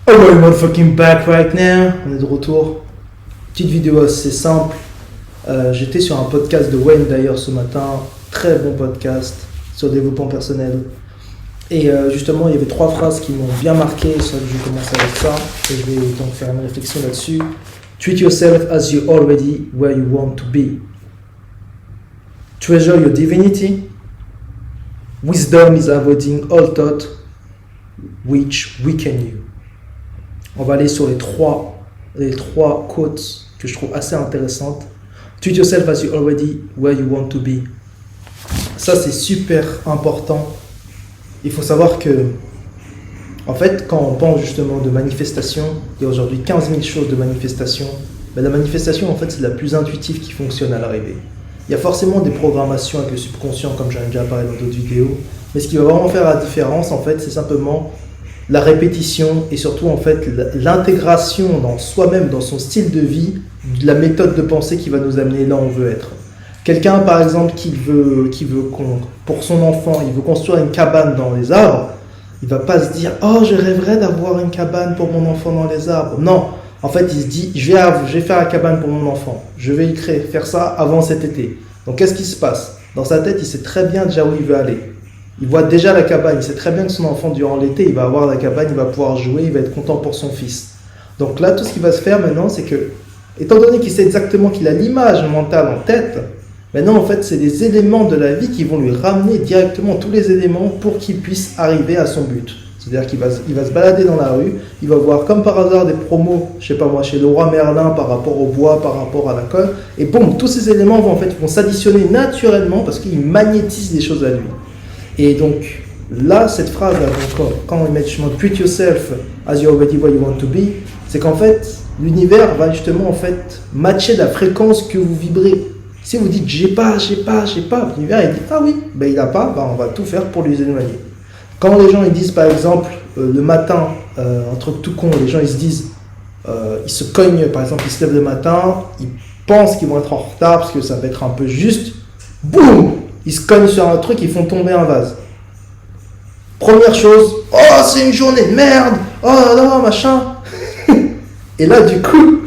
Oh, we're motherfucking back right now. On est de retour. Petite vidéo assez simple. J'étais sur un podcast de Wayne d'ailleurs ce matin. Très bon podcast sur le développement personnel. Et justement, il y avait 3 phrases qui m'ont bien marqué. Je vais commencer avec ça. Et je vais donc faire une réflexion là-dessus. Treat yourself as you're already where you want to be. Treasure your divinity. Wisdom is avoiding all thought which weaken you. On va aller sur les trois quotes que je trouve assez intéressantes. Treat yourself as you're already where you want to be. Ça, c'est super important. Il faut savoir que, en fait, quand on pense justement de manifestation, il y a aujourd'hui 15 000 choses de manifestation. Mais la manifestation, en fait, c'est la plus intuitive qui fonctionne à l'arrivée. Il y a forcément des programmations avec le subconscient, comme j'en ai déjà parlé dans d'autres vidéos. Mais ce qui va vraiment faire la différence, en fait, c'est simplement la répétition et surtout, en fait, l'intégration dans soi-même, dans son style de vie, de la méthode de pensée qui va nous amener là où on veut être. Quelqu'un, par exemple, qui veut pour son enfant, il veut construire une cabane dans les arbres, il va pas se dire « Oh, je rêverais d'avoir une cabane pour mon enfant dans les arbres ». Non, en fait, il se dit « Je vais faire la cabane pour mon enfant. Je vais faire ça avant cet été ». Donc, qu'est-ce qui se passe? Dans sa tête, il sait très bien déjà où il veut aller. Il voit déjà la cabane, il sait très bien que son enfant, durant l'été, il va avoir la cabane, il va pouvoir jouer, il va être content pour son fils. Donc là, tout ce qui va se faire maintenant, c'est que, étant donné qu'il sait exactement qu'il a l'image mentale en tête, maintenant, en fait, c'est des éléments de la vie qui vont lui ramener directement tous les éléments pour qu'il puisse arriver à son but. C'est-à-dire qu'il va se balader dans la rue, il va voir comme par hasard des promos, je sais pas moi, chez le roi Merlin par rapport au bois, par rapport à la colle, et boum, tous ces éléments vont s'additionner naturellement parce qu'il magnétise les choses à lui. Et donc, là, cette phrase-là, quand on met justement « Treat yourself as you're already where you want to be », c'est qu'en fait, l'univers va justement en fait matcher la fréquence que vous vibrez. Si vous dites « j'ai pas », l'univers il dit « ah oui, ben il a pas, ben on va tout faire pour lui éloigner ». Quand les gens ils disent par exemple, le matin, un truc tout con, les gens ils se disent, ils se cognent, par exemple, ils se lèvent le matin, ils pensent qu'ils vont être en retard parce que ça va être un peu juste, boum, ils se cognent sur un truc, ils font tomber un vase. Première chose, oh c'est une journée de merde, oh non, machin. Et là du coup,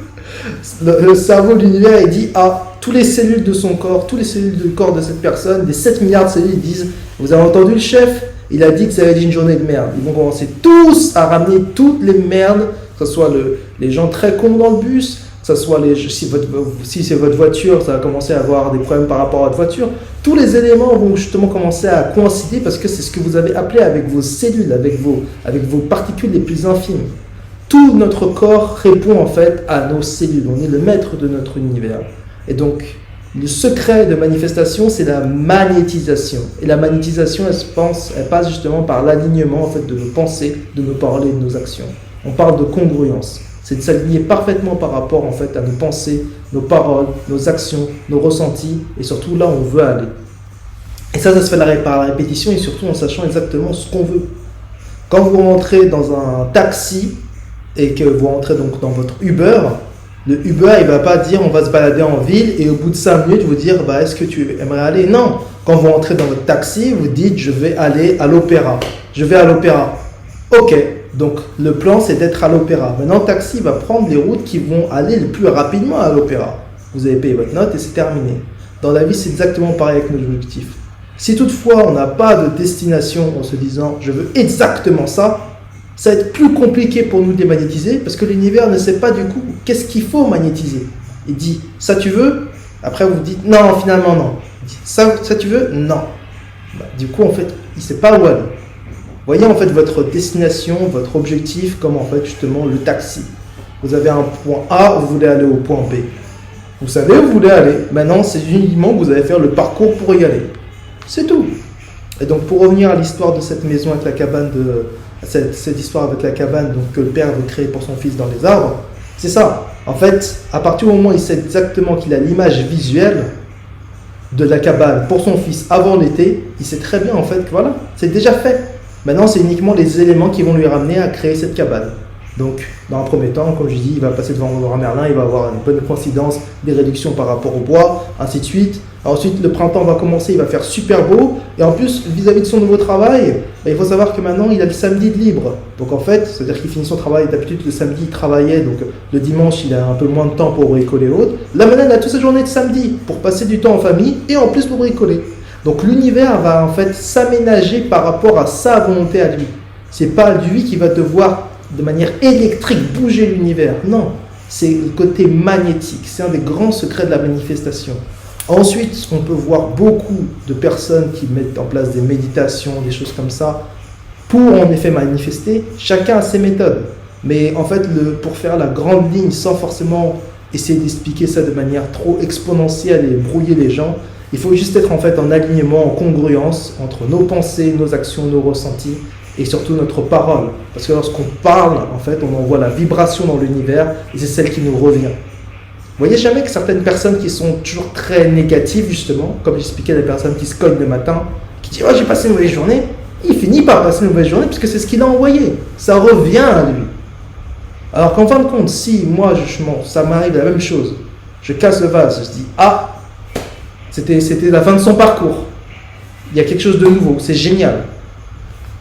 le cerveau de l'univers il dit, ah, toutes les cellules de son corps, toutes les cellules du corps de cette personne, des 7 milliards de cellules, ils disent, vous avez entendu le chef? Il a dit que ça allait être une journée de merde. Ils vont commencer tous à ramener toutes les merdes, que ce soit les gens très cons dans le bus, que ce soit si c'est votre voiture, ça va commencer à avoir des problèmes par rapport à votre voiture. Tous les éléments vont justement commencer à coïncider parce que c'est ce que vous avez appelé avec vos cellules, avec vos particules les plus infimes. Tout notre corps répond en fait à nos cellules. On est le maître de notre univers. Et donc, le secret de manifestation, c'est la magnétisation. Et la magnétisation, elle passe justement par l'alignement en fait, de nos pensées, de nos paroles et de nos actions. On parle de congruence. C'est de s'aligner parfaitement par rapport en fait, à nos pensées, nos paroles, nos actions, nos ressentis et surtout là où on veut aller. Et ça se fait par la répétition et surtout en sachant exactement ce qu'on veut. Quand vous rentrez dans un taxi et que vous rentrez donc dans votre Uber, le Uber, il ne va pas dire on va se balader en ville et au bout de 5 minutes, vous dire bah, est-ce que tu aimerais aller? Non. Quand vous rentrez dans votre taxi, vous dites je vais aller à l'opéra. Je vais à l'opéra. Ok. Donc le plan, c'est d'être à l'opéra. Maintenant, le taxi va prendre les routes qui vont aller le plus rapidement à l'opéra. Vous avez payé votre note et c'est terminé. Dans la vie, c'est exactement pareil avec nos objectifs. Si toutefois, on n'a pas de destination en se disant je veux exactement ça, ça va être plus compliqué pour nous de les magnétiser parce que l'univers ne sait pas du coup qu'est-ce qu'il faut magnétiser. Il dit ça tu veux? Après vous dites non, finalement non. Il dit, ça tu veux? Non. Bah, du coup en fait il ne sait pas où aller. Voyez en fait votre destination, votre objectif comme en fait justement le taxi. Vous avez un point A, vous voulez aller au point B. Vous savez où vous voulez aller. Maintenant c'est uniquement que vous allez faire le parcours pour y aller. C'est tout. Et donc pour revenir à l'histoire de cette maison avec la cabane cette histoire avec la cabane donc, que le père veut créer pour son fils dans les arbres, c'est ça. En fait, à partir du moment où il sait exactement qu'il a l'image visuelle de la cabane pour son fils avant l'été, il sait très bien en fait que voilà, c'est déjà fait. Maintenant, c'est uniquement les éléments qui vont lui ramener à créer cette cabane. Donc, dans un premier temps, comme je dis, il va passer devant Leroy Merlin, il va avoir une bonne coïncidence, des réductions par rapport au bois, ainsi de suite. Ensuite, le printemps va commencer, il va faire super beau. Et en plus, vis-à-vis de son nouveau travail, il faut savoir que maintenant, il a le samedi de libre. Donc en fait, c'est-à-dire qu'il finit son travail, d'habitude, le samedi, il travaillait. Donc le dimanche, il a un peu moins de temps pour bricoler et autres. Là, maintenant, il a toute sa journée de samedi pour passer du temps en famille et en plus pour bricoler. Donc l'univers va en fait s'aménager par rapport à sa volonté à lui. C'est pas lui qui va devoir de manière électrique bouger l'univers. Non, c'est le côté magnétique. C'est un des grands secrets de la manifestation. Ensuite, on peut voir beaucoup de personnes qui mettent en place des méditations, des choses comme ça, pour en effet manifester. Chacun a ses méthodes. Mais en fait, pour faire la grande ligne sans forcément essayer d'expliquer ça de manière trop exponentielle et brouiller les gens, il faut juste être en fait en alignement, en congruence entre nos pensées, nos actions, nos ressentis et surtout notre parole. Parce que lorsqu'on parle, en fait, on envoie la vibration dans l'univers et c'est celle qui nous revient. Vous voyez jamais que certaines personnes qui sont toujours très négatives, justement, comme j'expliquais, les personnes qui se cognent le matin, qui disent « Oh, j'ai passé une mauvaise journée », il finit par passer une mauvaise journée puisque c'est ce qu'il a envoyé. Ça revient à lui. Alors qu'en fin de compte, si moi, ça m'arrive la même chose, je casse le vase, je dis « Ah, c'était la fin de son parcours. Il y a quelque chose de nouveau, c'est génial. »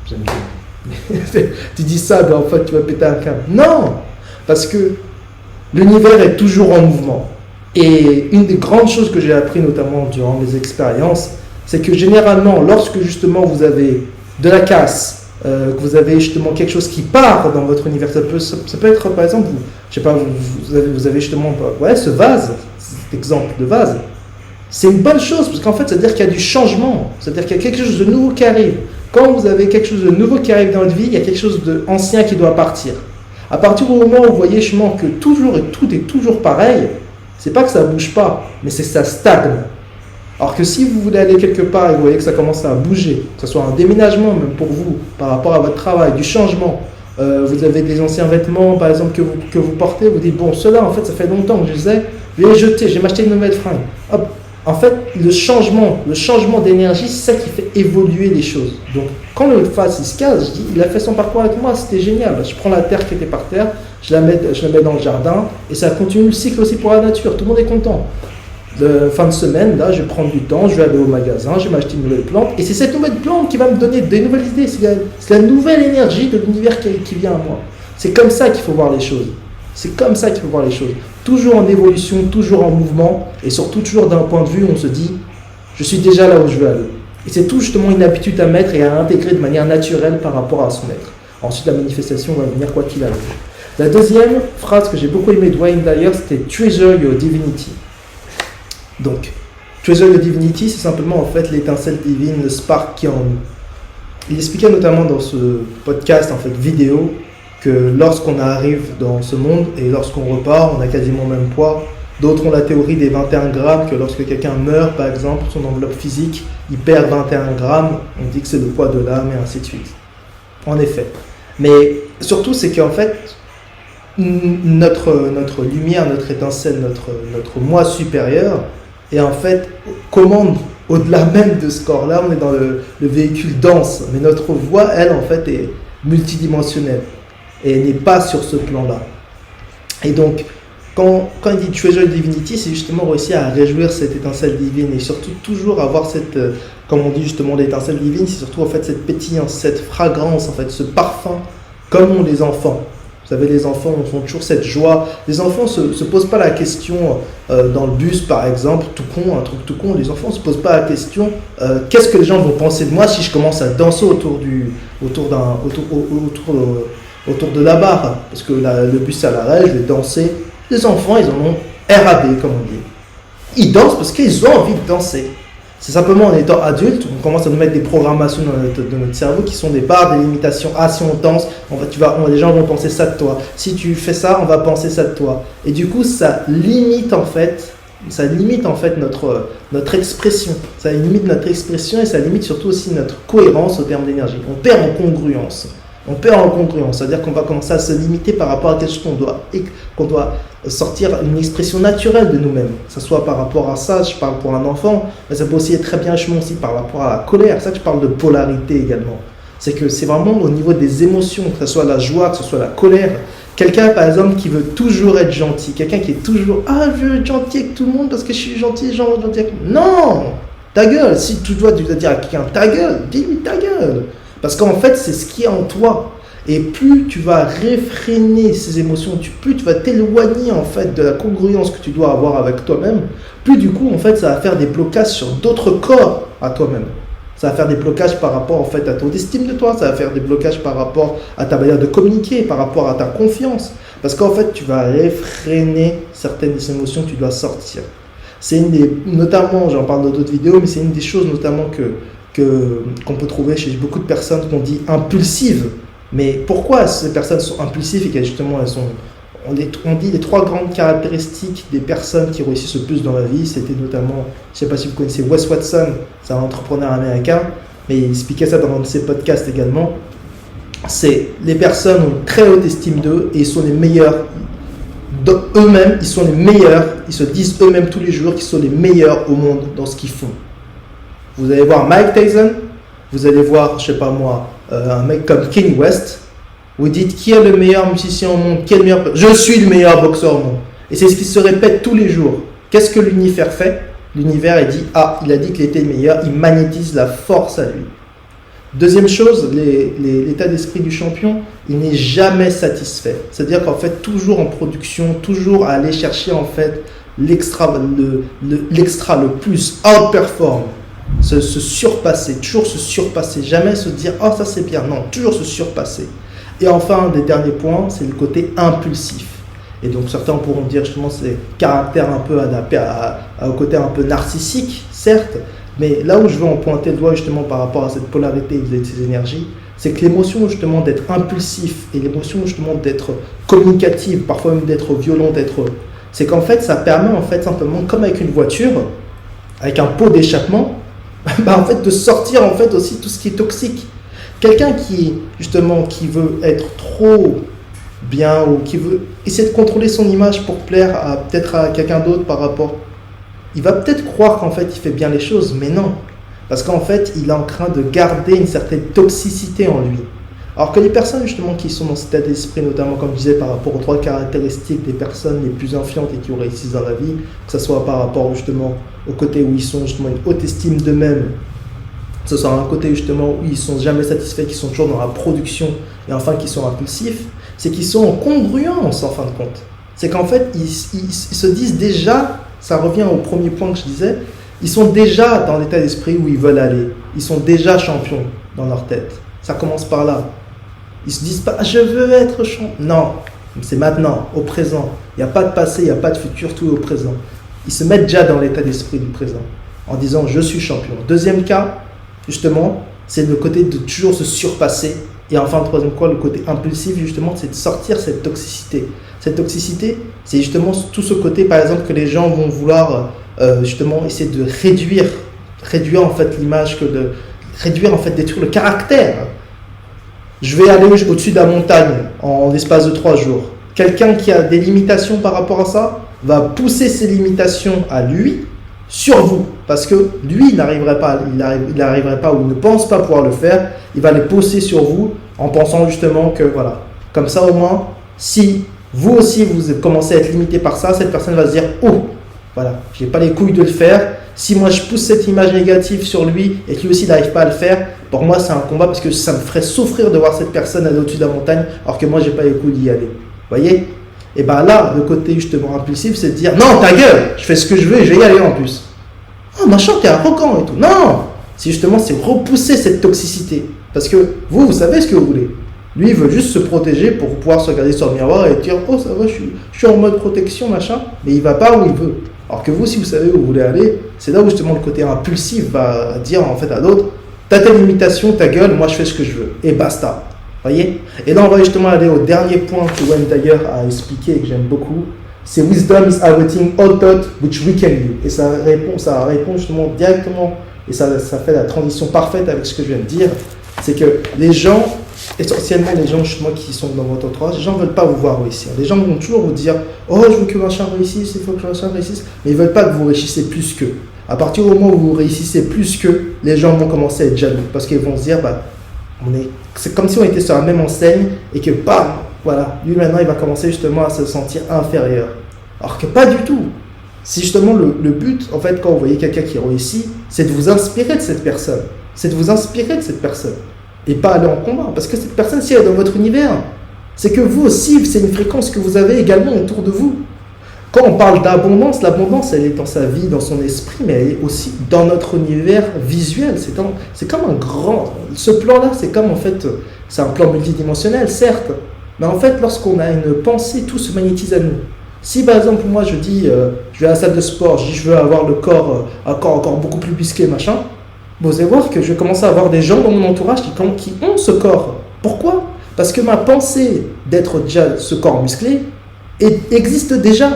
J'aime bien. Tu dis ça, ben en fait, tu vas péter un câble. Non, parce que l'univers est toujours en mouvement. Et une des grandes choses que j'ai appris, notamment durant mes expériences, c'est que généralement, lorsque justement vous avez de la casse, que vous avez justement quelque chose qui part dans votre univers, ça peut être par exemple, je sais pas, vous avez justement ce vase, cet exemple de vase, c'est une bonne chose, parce qu'en fait, c'est-à-dire qu'il y a du changement, c'est-à-dire qu'il y a quelque chose de nouveau qui arrive. Quand vous avez quelque chose de nouveau qui arrive dans votre vie, il y a quelque chose d'ancien qui doit partir. À partir du moment où vous voyez justement que toujours et tout est toujours pareil, c'est pas que ça bouge pas, mais c'est que ça stagne. Alors que si vous voulez aller quelque part et vous voyez que ça commence à bouger, que ce soit un déménagement même pour vous, par rapport à votre travail, du changement, vous avez des anciens vêtements par exemple que vous portez, vous dites bon, ceux-là en fait ça fait longtemps que je les ai, je vais les jeter, je vais m'acheter une nouvelle fringue. Hop. En fait, le changement d'énergie, c'est ça qui fait évoluer les choses. Donc, quand le face il se casse, je dis, il a fait son parcours avec moi, c'était génial. Je prends la terre qui était par terre, je la mets dans le jardin, et ça continue le cycle aussi pour la nature. Tout le monde est content. Fin de semaine, là, je vais prendre du temps, je vais aller au magasin, je vais m'acheter une nouvelle plante, et c'est cette nouvelle plante qui va me donner des nouvelles idées. C'est la nouvelle énergie de l'univers qui vient à moi. C'est comme ça qu'il faut voir les choses. C'est comme ça qu'il faut voir les choses. Toujours en évolution, toujours en mouvement, et surtout toujours d'un point de vue où on se dit « je suis déjà là où je veux aller ». Et c'est tout justement une habitude à mettre et à intégrer de manière naturelle par rapport à son être. Ensuite, la manifestation va venir quoi qu'il arrive. La deuxième phrase que j'ai beaucoup aimée de Wayne Dyer, c'était « Treasure your divinity ». Donc, « Treasure your divinity », c'est simplement en fait l'étincelle divine, le spark qui est en nous. Il expliquait notamment dans ce podcast, en fait, vidéo, que lorsqu'on arrive dans ce monde et lorsqu'on repart, on a quasiment le même poids. D'autres ont la théorie des 21 grammes, que lorsque quelqu'un meurt, par exemple, son enveloppe physique, il perd 21 grammes, on dit que c'est le poids de l'âme et ainsi de suite. En effet. Mais surtout, c'est qu'en fait, notre lumière, notre étincelle, notre moi supérieur, et en fait, commande au-delà même de ce corps-là, on est dans le véhicule dense, mais notre voix, elle, en fait, est multidimensionnelle. Et n'est pas sur ce plan-là. Et donc, quand il dit Treasure Divinity, c'est justement réussir à réjouir cette étincelle divine et surtout toujours avoir cette, comme on dit justement l'étincelle divine, c'est surtout en fait cette pétillance, cette fragrance, en fait, ce parfum, comme ont les enfants. Vous savez, les enfants ont toujours cette joie. Les enfants ne se posent pas la question dans le bus, par exemple, un truc tout con. Les enfants ne se posent pas la question qu'est-ce que les gens vont penser de moi si je commence à danser autour de la barre, parce que le bus est à l'arrêt, je vais danser. Les enfants, ils en ont RAB, comme on dit. Ils dansent parce qu'ils ont envie de danser. C'est simplement en étant adulte, on commence à nous mettre des programmations dans notre cerveau qui sont des barres, des limitations. Ah, si on danse, les gens vont penser ça de toi. Si tu fais ça, on va penser ça de toi. Et du coup, ça limite en fait notre expression. Ça limite notre expression et ça limite surtout aussi notre cohérence au terme d'énergie. On perd en congruence. C'est-à-dire qu'on va commencer à se limiter par rapport à quelque chose qu'on doit sortir une expression naturelle de nous-mêmes. Que ce soit par rapport à ça, je parle pour un enfant, mais ça peut aussi être très bien aussi par rapport à la colère. C'est ça que je parle de polarité également. C'est que c'est vraiment au niveau des émotions, que ce soit la joie, que ce soit la colère, Quelqu'un, par exemple, qui veut toujours être gentil. Quelqu'un qui est toujours, je veux être gentil avec tout le monde parce que je suis gentil, gentil avec... Non! Ta gueule! Si tu dois dire à quelqu'un ta gueule, dis-lui ta gueule. Parce qu'en fait, c'est ce qui est en toi. Et plus tu vas réfréner ces émotions, plus tu vas t'éloigner en fait de la congruence que tu dois avoir avec toi-même, plus du coup, en fait, ça va faire des blocages sur d'autres corps à toi-même. Ça va faire des blocages par rapport en fait à ton estime de toi, ça va faire des blocages par rapport à ta manière de communiquer, par rapport à ta confiance. Parce qu'en fait, tu vas réfréner certaines émotions que tu dois sortir. C'est notamment, j'en parle dans d'autres vidéos, mais c'est une des choses notamment qu'on peut trouver chez beaucoup de personnes qu'on dit impulsives. Mais pourquoi ces personnes sont impulsives et qu'elles justement on dit les 3 grandes caractéristiques des personnes qui réussissent le plus dans la vie, c'était notamment, je ne sais pas si vous connaissez Wes Watson, c'est un entrepreneur américain, mais il expliquait ça dans un de ses podcasts également. C'est les personnes ont une très haute estime d'eux et ils sont les meilleurs eux-mêmes, ils sont les meilleurs, ils se disent eux-mêmes tous les jours qu'ils sont les meilleurs au monde dans ce qu'ils font. Vous allez voir Mike Tyson, vous allez voir, je ne sais pas moi, un mec comme Kanye West. Vous dites qui est le meilleur musicien au monde, qui est le meilleur... Je suis le meilleur boxeur au monde. Et c'est ce qui se répète tous les jours. Qu'est-ce que l'univers fait? L'univers, il dit, il a dit qu'il était le meilleur, il magnétise la force à lui. Deuxième chose, l'état d'esprit du champion, il n'est jamais satisfait. C'est-à-dire qu'en fait, toujours en production, toujours à aller chercher en fait l'extra, le plus, outperform, se surpasser, toujours se surpasser, jamais se dire, ça c'est bien, non, toujours se surpasser. Et enfin, un des derniers points, c'est le côté impulsif. Et donc certains pourront dire justement c'est caractère un peu adapté au côté un peu narcissique, certes, mais là où je veux en pointer le doigt justement par rapport à cette polarité de ces énergies, c'est que l'émotion justement d'être impulsif et l'émotion justement d'être communicative, parfois même d'être violent, c'est qu'en fait ça permet en fait simplement comme avec une voiture, avec un pot d'échappement, en fait de sortir en fait aussi tout ce qui est toxique. Quelqu'un qui veut être trop bien ou qui veut essayer de contrôler son image pour plaire peut-être à quelqu'un d'autre par rapport, il va peut-être croire qu'en fait il fait bien les choses, mais non, parce qu'en fait il est en train de garder une certaine toxicité en lui. Alors que les personnes justement qui sont dans cet état d'esprit, notamment comme je disais par rapport aux 3 caractéristiques des personnes les plus influentes et qui réussissent dans la vie, que ce soit par rapport justement au côté où ils sont justement une haute estime d'eux-mêmes, que ce soit un côté justement où ils ne sont jamais satisfaits, qui sont toujours dans la production, et enfin qui sont impulsifs, c'est qu'ils sont en congruence en fin de compte. C'est qu'en fait, ils se disent déjà, ça revient au premier point que je disais, ils sont déjà dans l'état d'esprit où ils veulent aller. Ils sont déjà champions dans leur tête. Ça commence par là. Ils ne se disent pas, je veux être champion. Non, c'est maintenant, au présent. Il n'y a pas de passé, il n'y a pas de futur, tout est au présent. Ils se mettent déjà dans l'état d'esprit du présent, en disant, je suis champion. Deuxième cas, justement, c'est le côté de toujours se surpasser. Et enfin, troisième quoi, le côté impulsif, justement, c'est de sortir cette toxicité. Cette toxicité, c'est justement tout ce côté, par exemple, que les gens vont vouloir justement essayer de réduire en fait l'image, réduire en fait, détruire le caractère. Je vais aller au-dessus de la montagne en l'espace de 3 jours. Quelqu'un qui a des limitations par rapport à ça va pousser ses limitations à lui sur vous, parce que lui il n'arriverait pas ou il ne pense pas pouvoir le faire. Il va les pousser sur vous en pensant justement que voilà, comme ça au moins, si vous aussi vous commencez à être limité par ça, cette personne va se dire voilà, j'ai pas les couilles de le faire. Si moi je pousse cette image négative sur lui et qu'il aussi n'arrive pas à le faire, pour moi c'est un combat parce que ça me ferait souffrir de voir cette personne aller au-dessus de la montagne alors que moi j'ai pas les couilles d'y aller. Vous voyez? Et bien là, le côté justement impulsif, c'est de dire non, ta gueule, je fais ce que je veux et je vais y aller en plus. Machin, t'es arrogant et tout. Non, c'est repousser cette toxicité. Parce que vous savez ce que vous voulez. Lui, il veut juste se protéger pour pouvoir se regarder sur le miroir et dire ça va, je suis en mode protection, machin. Mais il va pas où il veut. Alors que vous, si vous savez où vous voulez aller, c'est là où justement le côté impulsif va dire en fait à l'autre, t'as tes limitations, ta gueule, moi je fais ce que je veux. Et basta. Voyez? Et là, on va justement aller au dernier point que Wayne Dyer a expliqué et que j'aime beaucoup. C'est Wisdom is everything all thought which weaken you. Et ça répond justement directement, et ça fait la transition parfaite avec ce que je viens de dire. C'est que les gens, essentiellement les gens justement qui sont dans votre entourage, les gens ne veulent pas vous voir réussir. Les gens vont toujours vous dire je veux que machin réussisse, il faut que machin réussisse. Mais ils ne veulent pas que vous réussissiez plus qu'eux. À partir du moment où vous réussissez plus qu'eux, les gens vont commencer à être jaloux. Parce qu'ils vont se dire c'est comme si on était sur la même enseigne et que bam, voilà, lui maintenant il va commencer justement à se sentir inférieur. Alors que pas du tout. C'est justement le but, en fait, quand vous voyez quelqu'un qui réussit, c'est de vous inspirer de cette personne. C'est de vous inspirer de cette personne. Et pas aller en combat. Parce que cette personne, si elle est dans votre univers, c'est que vous aussi, c'est une fréquence que vous avez également autour de vous. Quand on parle d'abondance, l'abondance, elle est dans sa vie, dans son esprit, mais elle est aussi dans notre univers visuel. C'est comme un grand... Ce plan-là, c'est comme en fait... C'est un plan multidimensionnel, certes. Mais en fait, lorsqu'on a une pensée, tout se magnétise à nous. Si par exemple, moi je dis, je vais à la salle de sport, je dis je veux avoir le corps, un corps encore beaucoup plus musclé, machin, vous allez voir que je vais commencer à avoir des gens dans mon entourage qui ont ce corps. Pourquoi? Parce que ma pensée d'être déjà ce corps musclé existe déjà.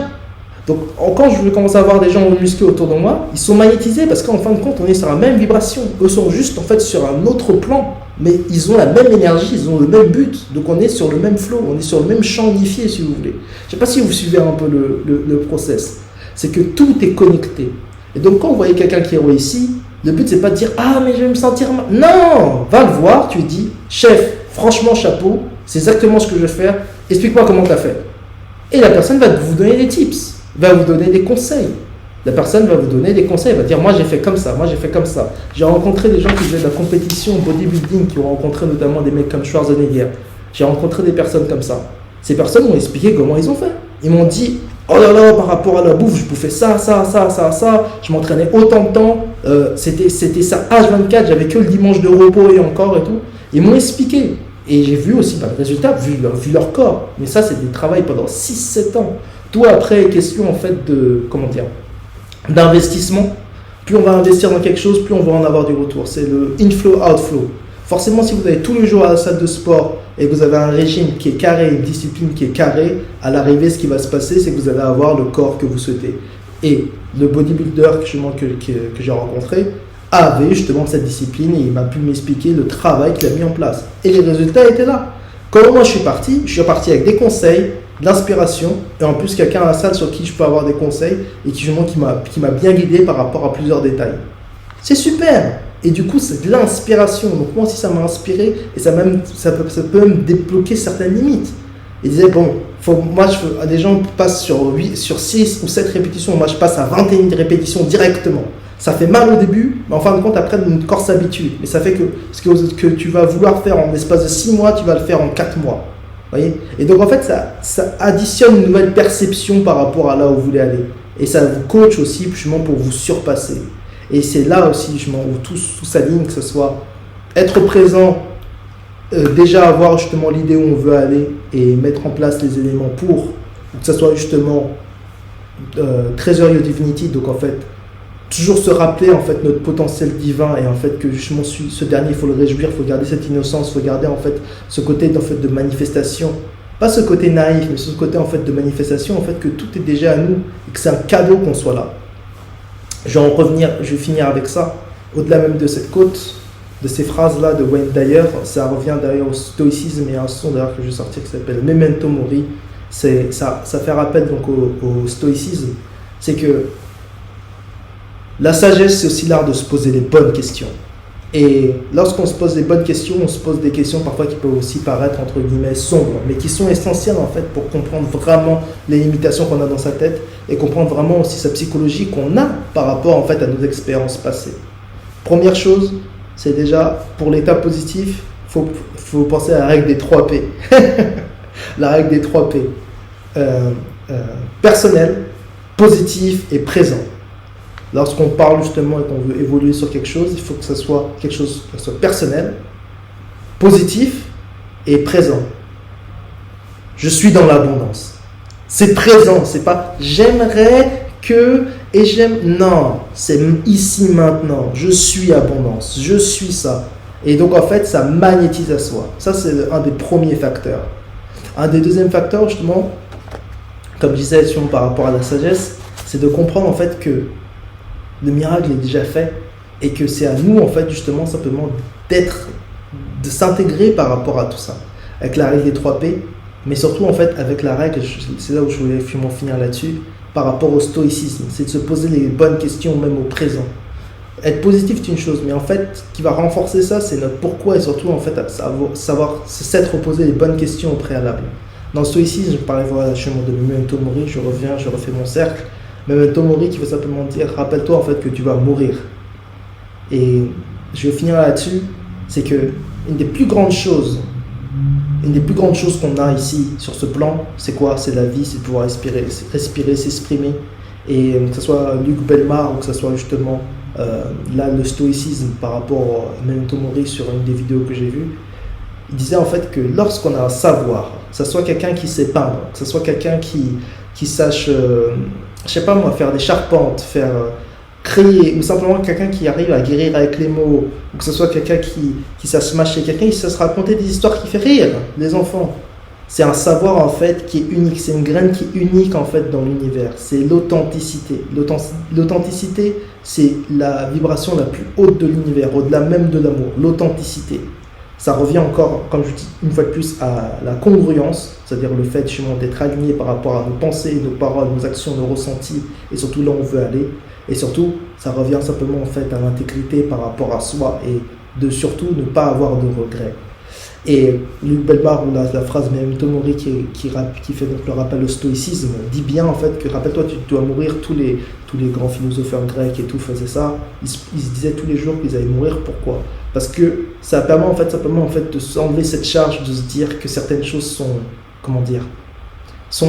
Donc quand je vais commencer à avoir des gens musclés autour de moi, ils sont magnétisés parce qu'en fin de compte, on est sur la même vibration. Eux sont juste en fait sur un autre plan, mais ils ont la même énergie, ils ont le même but. Donc on est sur le même flow, on est sur le même champ unifié si vous voulez. Je ne sais pas si vous suivez un peu le process. C'est que tout est connecté. Et donc quand vous voyez quelqu'un qui réussit, le but c'est pas de dire ah mais je vais me sentir mal. Non, va le voir, tu lui dis chef, franchement chapeau, c'est exactement ce que je vais faire. Explique-moi comment tu as fait. Et la personne va vous donner des tips. Va vous donner des conseils. La personne va vous donner des conseils, va dire moi j'ai fait comme ça, moi j'ai fait comme ça. J'ai rencontré des gens qui faisaient de la compétition bodybuilding, qui ont rencontré notamment des mecs comme Schwarzenegger. J'ai rencontré des personnes comme ça. Ces personnes m'ont expliqué comment ils ont fait. Ils m'ont dit oh là là, par rapport à la bouffe, je bouffais ça, je m'entraînais autant de temps, c'était ça H24, j'avais que le dimanche de repos et encore et tout. Ils m'ont expliqué. Et j'ai vu aussi le résultat, vu leur corps. Mais ça, c'est des travails pendant 6-7 ans. Tout après, question en fait d'investissement. Plus on va investir dans quelque chose, plus on va en avoir du retour. C'est le inflow, outflow. Forcément, si vous allez tous les jours à la salle de sport et que vous avez un régime qui est carré, une discipline qui est carrée, à l'arrivée, ce qui va se passer, c'est que vous allez avoir le corps que vous souhaitez. Et le bodybuilder que j'ai rencontré avait justement cette discipline et il m'a pu m'expliquer le travail qu'il a mis en place. Et les résultats étaient là. Quand moi je suis parti avec des conseils, de l'inspiration, et en plus quelqu'un à la salle sur qui je peux avoir des conseils et qui m'a bien guidé par rapport à plusieurs détails. C'est super. Et du coup, c'est de l'inspiration. Donc moi aussi, ça m'a inspiré et ça peut même débloquer certaines limites. Il disait, bon, des gens passent sur 6 ou 7 répétitions, moi je passe à 21 répétitions directement. Ça fait mal au début, mais en fin de compte, après, notre corps s'habitue. Et ça fait que ce que tu vas vouloir faire en l'espace de 6 mois, tu vas le faire en 4 mois. Voyez. Et donc en fait, ça additionne une nouvelle perception par rapport à là où vous voulez aller. Et ça vous coach aussi justement pour vous surpasser. Et c'est là aussi où tout s'aligne, que ce soit être présent, déjà avoir justement l'idée où on veut aller et mettre en place les éléments pour que ce soit justement Treasure Your Divinity, donc en fait toujours se rappeler en fait notre potentiel divin et en fait que justement ce dernier il faut le réjouir, il faut garder cette innocence, il faut garder en fait ce côté en fait de manifestation, pas ce côté naïf mais ce côté en fait de manifestation, en fait que tout est déjà à nous et que c'est un cadeau qu'on soit là. Je vais finir avec ça, au-delà même de cette quote, de ces phrases là de Wayne Dyer, ça revient d'ailleurs au stoïcisme et à un son d'ailleurs que je vais sortir qui s'appelle Memento Mori. Ça fait rappel donc au stoïcisme, c'est que la sagesse, c'est aussi l'art de se poser les bonnes questions. Et lorsqu'on se pose les bonnes questions, on se pose des questions parfois qui peuvent aussi paraître entre guillemets sombres, mais qui sont essentielles en fait pour comprendre vraiment les limitations qu'on a dans sa tête et comprendre vraiment aussi sa psychologie qu'on a par rapport en fait à nos expériences passées. Première chose, c'est déjà pour l'état positif, faut penser à la règle des 3 P. La règle des 3 P. Personnel, positif et présent. Lorsqu'on parle justement et qu'on veut évoluer sur quelque chose, il faut que ce soit quelque chose qui soit personnel, positif et présent. Je suis dans l'abondance. C'est présent, c'est pas j'aimerais que et j'aime. Non, c'est ici maintenant. Je suis abondance, je suis ça. Et donc en fait, ça magnétise à soi. Ça, c'est un des premiers facteurs. Un des deuxièmes facteurs, justement, comme je disais par rapport à la sagesse, c'est de comprendre en fait que le miracle est déjà fait et que c'est à nous en fait justement simplement de s'intégrer par rapport à tout ça avec la règle des 3 P, mais surtout en fait avec la règle, c'est là où je voulais finir là-dessus, par rapport au stoïcisme, c'est de se poser les bonnes questions même au présent. Être positif c'est une chose, mais en fait ce qui va renforcer ça, c'est notre pourquoi et surtout en fait savoir s'être posé les bonnes questions au préalable. Dans le stoïcisme, je parlais voilà, justement de Memento Mori, je reviens, je refais mon cercle. Memento Mori qui veut simplement dire, rappelle-toi en fait que tu vas mourir. Et je vais finir là-dessus, c'est que une des plus grandes choses qu'on a ici sur ce plan, c'est quoi? C'est la vie, c'est de pouvoir respirer, s'exprimer. Et que ce soit Luc Belmar ou que ce soit justement là le stoïcisme par rapport à Memento Mori sur une des vidéos que j'ai vues, il disait en fait que lorsqu'on a un savoir, que ce soit quelqu'un qui sait peindre, que ce soit quelqu'un qui sache, je sais pas moi, faire des charpentes, créer, ou simplement quelqu'un qui arrive à guérir avec les mots, ou que ce soit quelqu'un qui sache mâcher, quelqu'un qui sache raconter des histoires qui fait rire les enfants. C'est un savoir en fait qui est unique, c'est une graine qui est unique en fait dans l'univers, c'est l'authenticité. L'authenticité, c'est la vibration la plus haute de l'univers, au-delà même de l'amour, l'authenticité. Ça revient encore, comme je dis une fois de plus, à la congruence, c'est-à-dire le fait justement d'être aligné par rapport à nos pensées, nos paroles, nos actions, nos ressentis, et surtout là où on veut aller. Et surtout, ça revient simplement en fait à l'intégrité par rapport à soi et de surtout ne pas avoir de regrets. Et Luc Belmar, ou la phrase Memento Mori qui fait donc le rappel au stoïcisme, dit bien en fait que rappelle-toi, tu dois mourir. Tous les grands philosopheurs grecs et tout faisaient ça. Ils se disaient tous les jours qu'ils allaient mourir. Pourquoi? Parce que ça permet en fait simplement en fait de s'enlever cette charge, de se dire que certaines choses sont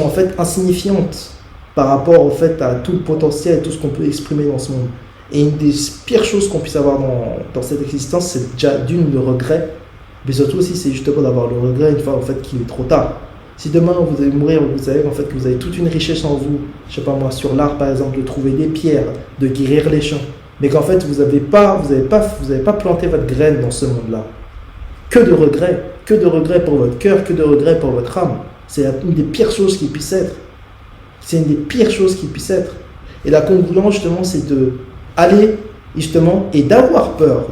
en fait insignifiantes par rapport en fait à tout le potentiel et tout ce qu'on peut exprimer dans ce monde. Et une des pires choses qu'on puisse avoir dans cette existence, c'est déjà d'une le regret. Mais surtout aussi, c'est justement d'avoir le regret une fois en fait qu'il est trop tard. Si demain vous allez mourir, vous savez en fait que vous avez toute une richesse en vous, je sais pas moi, sur l'art par exemple, de trouver des pierres, de guérir les champs, mais qu'en fait vous avez pas planté votre graine dans ce monde-là. Que de regrets pour votre cœur, que de regrets pour votre âme. C'est une des pires choses qui puisse être. C'est une des pires choses qui puisse être. Et la congruence justement, c'est de aller justement et d'avoir peur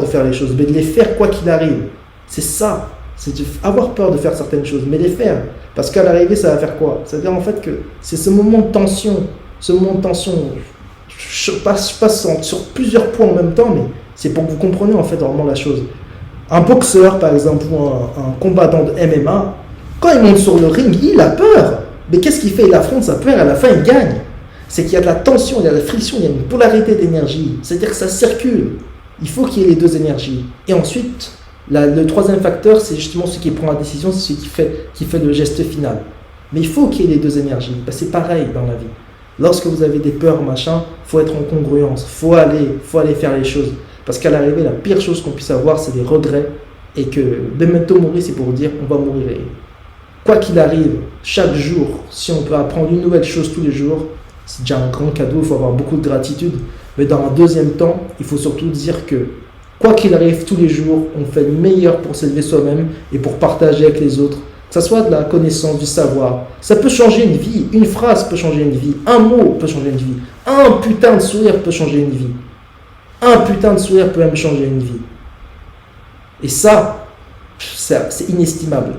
de faire les choses, mais de les faire quoi qu'il arrive. C'est ça, c'est avoir peur de faire certaines choses, mais les faire. Parce qu'à l'arrivée, ça va faire quoi? C'est-à-dire en fait que c'est ce moment de tension, je passe sur plusieurs points en même temps, mais c'est pour que vous compreniez en fait vraiment la chose. Un boxeur par exemple, ou un combattant de MMA, quand il monte sur le ring, il a peur. Mais qu'est-ce qu'il fait? Il affronte sa peur, à la fin il gagne. C'est qu'il y a de la tension, il y a de la friction, il y a une polarité d'énergie. C'est-à-dire que ça circule. Il faut qu'il y ait les deux énergies. Et ensuite, le troisième facteur, c'est justement celui qui prend la décision, c'est celui qui fait le geste final. Mais il faut qu'il y ait les deux énergies. Ben, c'est pareil dans la vie. Lorsque vous avez des peurs, machin, il faut être en congruence. Faut aller faire les choses. Parce qu'à l'arrivée, la pire chose qu'on puisse avoir, c'est des regrets. Et que Memento Mori, c'est pour dire on va mourir. Et quoi qu'il arrive, chaque jour, si on peut apprendre une nouvelle chose tous les jours, c'est déjà un grand cadeau, il faut avoir beaucoup de gratitude. Mais dans un deuxième temps, il faut surtout dire que quoi qu'il arrive tous les jours, on fait le meilleur pour s'élever soi-même et pour partager avec les autres. Que ce soit de la connaissance, du savoir. Ça peut changer une vie. Une phrase peut changer une vie. Un mot peut changer une vie. Un putain de sourire peut changer une vie. Un putain de sourire peut même changer une vie. Et ça c'est inestimable.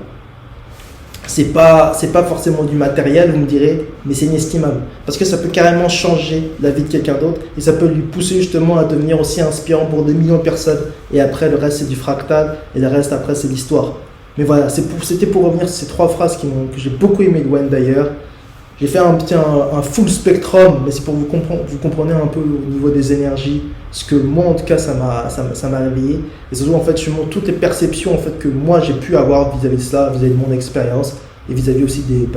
C'est pas forcément du matériel, vous me direz, mais c'est inestimable. Parce que ça peut carrément changer la vie de quelqu'un d'autre et ça peut lui pousser justement à devenir aussi inspirant pour des millions de personnes. Et après, le reste, c'est du fractal et le reste, après, c'est l'histoire. Mais voilà, c'était pour revenir sur ces trois phrases que j'ai beaucoup aimé de Wayne Dyer. J'ai fait un full spectrum, mais c'est pour vous compreniez un peu au niveau des énergies, ce que moi en tout cas ça m'a réveillé. Et surtout en fait justement toutes les perceptions en fait que moi j'ai pu avoir vis-à-vis de cela, vis-à-vis de mon expérience, et vis-à-vis aussi des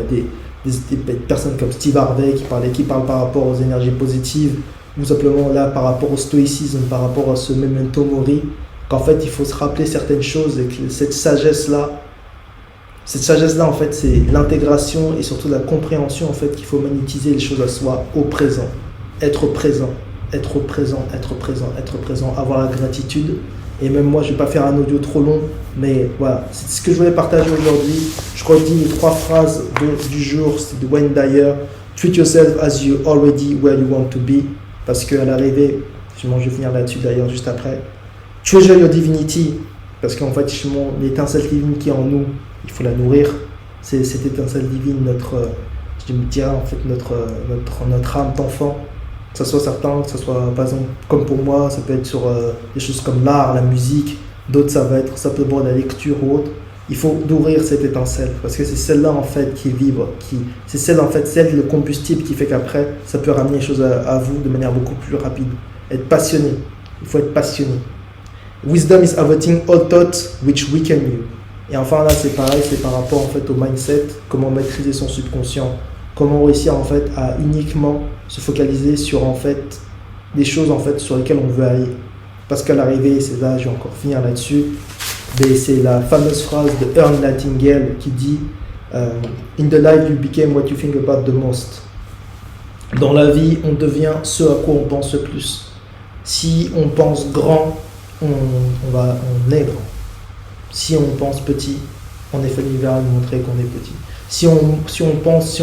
personnes comme Steve Harvey qui parlent par rapport aux énergies positives, ou simplement là par rapport au stoïcisme, par rapport à ce Memento Mori, qu'en fait il faut se rappeler certaines choses et que cette sagesse-là, en fait, c'est l'intégration et surtout la compréhension, en fait, qu'il faut magnétiser les choses à soi, au présent. Être présent, avoir la gratitude. Et même moi, je ne vais pas faire un audio trop long, mais voilà, c'est ce que je voulais partager aujourd'hui. Je redis les trois phrases du jour, c'est de Wayne Dyer. Treat yourself as you already where you want to be. Parce qu'à l'arrivée, je vais finir là-dessus d'ailleurs juste après. Treasure your divinity. Parce qu'en fait, l'étincelle divine qui est en nous, il faut la nourrir. C'est cette étincelle divine, je me dirais en fait notre âme d'enfant. Que ce soit certain, que ce soit par exemple comme pour moi, ça peut être sur des choses comme l'art, la musique. D'autres ça va être simplement la lecture ou autre. il faut nourrir cette étincelle parce que c'est celle-là en fait qui vibre, c'est celle en fait, celle le combustible qui fait qu'après ça peut ramener les choses à vous de manière beaucoup plus rapide. Être passionné, il faut être passionné. Wisdom is avoiding all thoughts which weaken you. Et enfin là c'est pareil, c'est par rapport en fait au mindset, comment maîtriser son subconscient, comment réussir en fait à uniquement se focaliser sur en fait des choses en fait sur lesquelles on veut aller. Parce qu'à l'arrivée, c'est là, je vais encore finir là-dessus, mais c'est la fameuse phrase de Earl Nightingale qui dit In the life you became what you think about the most. Dans la vie, on devient ce à quoi on pense le plus. Si on pense grand, on est grand. Si on pense petit, en effet l'univers va nous montrer qu'on est petit. Si on pense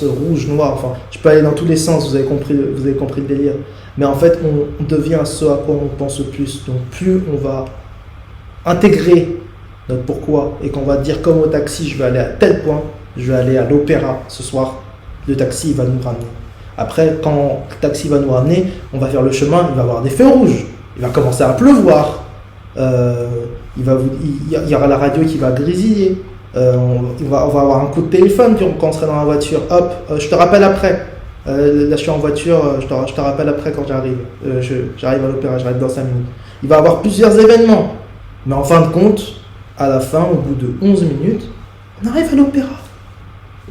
rouge, noir, enfin, je peux aller dans tous les sens, vous avez compris le délire. Mais en fait, on devient ce à quoi on pense le plus. Donc plus on va intégrer notre pourquoi et qu'on va dire comme au taxi, je vais aller à tel point, je vais aller à l'opéra ce soir, le taxi va nous ramener. Après, quand le taxi va nous ramener, on va faire le chemin, il va y avoir des feux rouges, il va commencer à pleuvoir, il y aura la radio qui va grésiller, on va avoir un coup de téléphone quand on sera dans la voiture, hop, je te rappelle après. Là je suis en voiture, je te rappelle après quand j'arrive. J'arrive à l'opéra, j'arrive dans 5 minutes. Il va y avoir plusieurs événements. Mais en fin de compte, à la fin, au bout de 11 minutes, on arrive à l'opéra.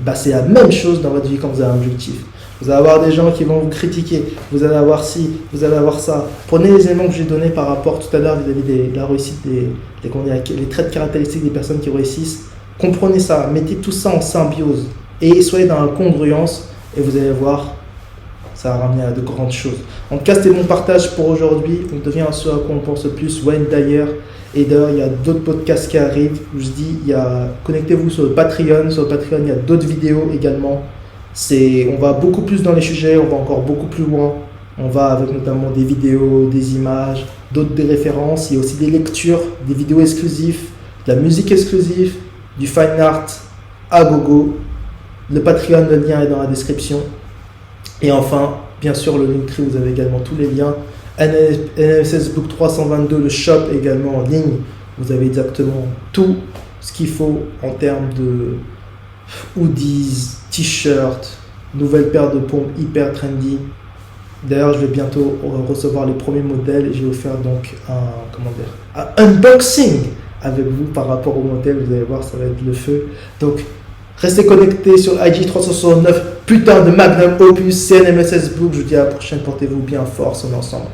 Bah, c'est la même chose dans votre vie quand vous avez un objectif. Vous allez avoir des gens qui vont vous critiquer, vous allez avoir ci, vous allez avoir ça. Prenez les éléments que j'ai donnés par rapport tout à l'heure vis-à-vis de la réussite, les traits caractéristiques des personnes qui réussissent. Comprenez ça, mettez tout ça en symbiose et soyez dans la congruence. Et vous allez voir, ça va ramener à de grandes choses. En tout cas, c'était mon partage pour aujourd'hui. On devient ce à quoi on pense le plus. Wayne Dyer. Et d'ailleurs, il y a d'autres podcasts qui arrivent. Je vous dis, connectez-vous sur le Patreon. Sur le Patreon, il y a d'autres vidéos également. On va beaucoup plus dans les sujets. On va encore beaucoup plus loin. On va avec notamment des vidéos, des images, des références. Il y a aussi des lectures, des vidéos exclusives, de la musique exclusive, du fine art à gogo. Le Patreon, le lien est dans la description. Et enfin, bien sûr, le Linktree, vous avez également tous les liens. NMSS Book 322, le shop également en ligne. Vous avez exactement tout ce qu'il faut en termes de hoodies, t-shirts, nouvelle paire de pompes hyper trendy. D'ailleurs, je vais bientôt recevoir les premiers modèles et je vais vous faire donc un unboxing avec vous par rapport au modèle. Vous allez voir, ça va être le feu. Donc, restez connectés sur IG 369, putain de Magnum Opus, CNMSS Book. Je vous dis à la prochaine, portez-vous bien, force, on est ensemble.